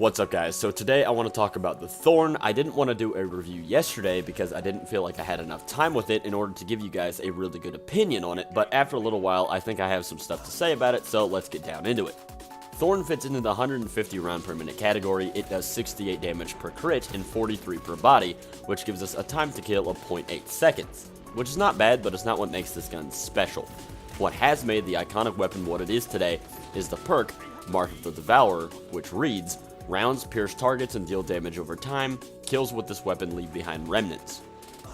What's up guys, so today I want to talk about the Thorn. I didn't want to do a review yesterday because I didn't feel like I had enough time with it in order to give you guys a really good opinion on it, but after a little while I think I have some stuff to say about it, so let's get down into it. Thorn fits into the 150 round per minute category. It does 68 damage per crit and 43 per body, which gives us a time to kill of 0.8 seconds, which is not bad, but it's not what makes this gun special. What has made the iconic weapon what it is today is the perk, Mark of the Devourer, which reads, rounds pierce targets and deal damage over time, kills with this weapon leave behind remnants.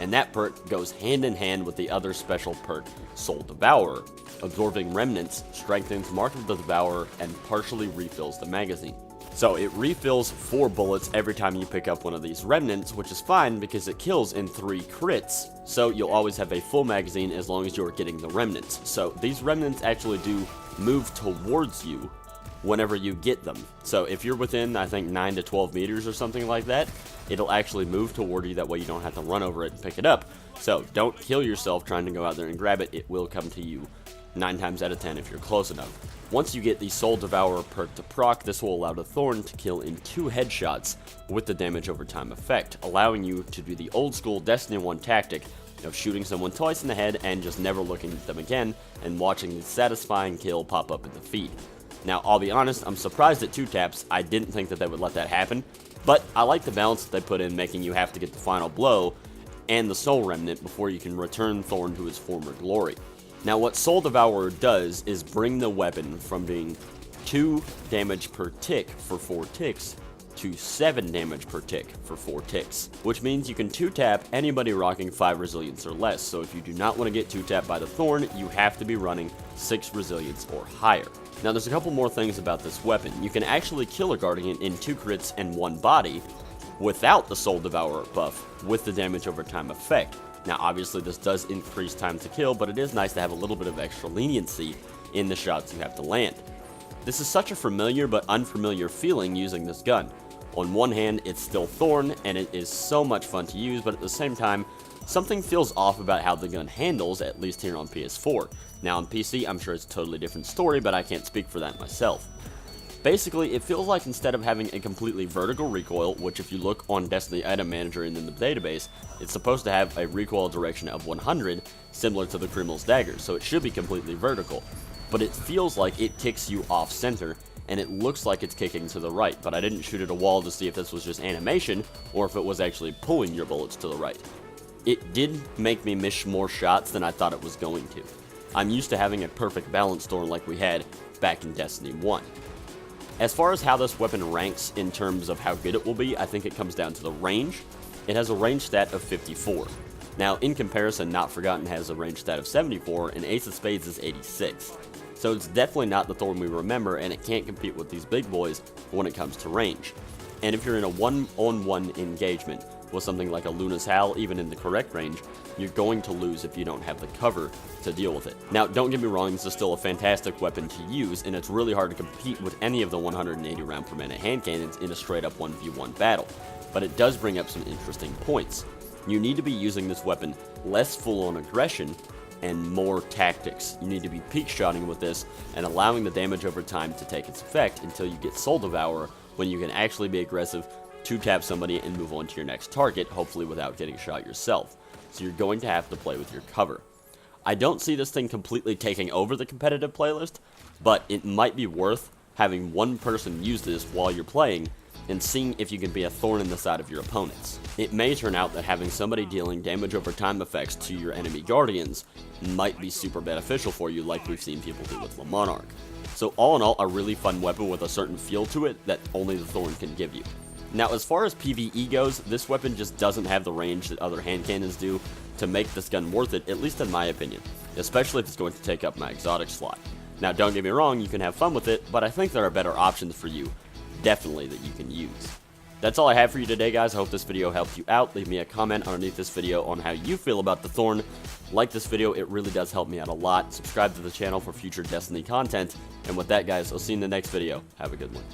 And that perk goes hand in hand with the other special perk, Soul Devourer. Absorbing remnants strengthens Mark of the Devourer and partially refills the magazine. So it refills 4 bullets every time you pick up one of these remnants, which is fine because it kills in 3 crits, so you'll always have a full magazine as long as you're getting the remnants. So these remnants actually do move towards you whenever you get them. So if you're within, I think, 9 to 12 meters or something like that, it'll actually move toward you. That way you don't have to run over it and pick it up. So don't kill yourself trying to go out there and grab it. It will come to you 9 times out of 10 if you're close enough. Once you get the Soul Devourer perk to proc, this will allow the Thorn to kill in 2 headshots with the damage over time effect, allowing you to do the old school Destiny 1 tactic of shooting someone twice in the head and just never looking at them again and watching the satisfying kill pop up in the feed. Now, I'll be honest, I'm surprised at 2 taps. I didn't think that they would let that happen, but I like the balance that they put in, making you have to get the final blow and the Soul Remnant before you can return Thorn to his former glory. Now, what Soul Devourer does is bring the weapon from being 2 damage per tick for 4 ticks to 7 damage per tick for 4 ticks, which means you can 2-tap anybody rocking 5 resilience or less. So if you do not want to get 2-tapped by the Thorn, you have to be running 6 resilience or higher. Now, there's a couple more things about this weapon. You can actually kill a Guardian in 2 crits and 1 body without the Soul Devourer buff with the damage over time effect. Now, obviously, this does increase time to kill, but it is nice to have a little bit of extra leniency in the shots you have to land. This is such a familiar but unfamiliar feeling using this gun. On one hand, it's still Thorn, and it is so much fun to use, but at the same time, something feels off about how the gun handles, at least here on PS4. Now on PC, I'm sure it's a totally different story, but I can't speak for that myself. Basically, it feels like instead of having a completely vertical recoil, which if you look on Destiny Item Manager and in the database, it's supposed to have a recoil direction of 100, similar to the Criminal's Dagger, so it should be completely vertical. But it feels like it kicks you off center, and it looks like it's kicking to the right, but I didn't shoot at a wall to see if this was just animation, or if it was actually pulling your bullets to the right. It did make me miss more shots than I thought it was going to. I'm used to having a perfect balance Thorn like we had back in Destiny 1. As far as how this weapon ranks in terms of how good it will be, I think it comes down to the range. It has a range stat of 54. Now, in comparison, Not Forgotten has a range stat of 74, and Ace of Spades is 86. So it's definitely not the Thorn we remember, and it can't compete with these big boys when it comes to range. And if you're in a one-on-one engagement with something like a Luna's Howl, even in the correct range, you're going to lose if you don't have the cover to deal with it. Now, don't get me wrong, this is still a fantastic weapon to use, and it's really hard to compete with any of the 180 round per minute hand cannons in a straight up 1v1 battle. But it does bring up some interesting points. You need to be using this weapon less full-on aggression and more tactics. You need to be peak shotting with this and allowing the damage over time to take its effect until you get Soul Devourer, when you can actually be aggressive, 2-tap somebody and move on to your next target, hopefully without getting shot yourself. So you're going to have to play with your cover. I don't see this thing completely taking over the competitive playlist, but it might be worth having one person use this while you're playing and seeing if you can be a thorn in the side of your opponents. It may turn out that having somebody dealing damage over time effects to your enemy guardians might be super beneficial for you, like we've seen people do with the Monarch. So all in all, a really fun weapon with a certain feel to it that only the Thorn can give you. Now, as far as PvE goes, this weapon just doesn't have the range that other hand cannons do to make this gun worth it, at least in my opinion, especially if it's going to take up my exotic slot. Now, don't get me wrong, you can have fun with it, but I think there are better options for you, definitely, that you can use. That's all I have for you today, guys. I hope this video helped you out. Leave me a comment underneath this video on how you feel about the Thorn. Like this video, it really does help me out a lot. Subscribe to the channel for future Destiny content. And with that, guys, I'll see you in the next video. Have a good one.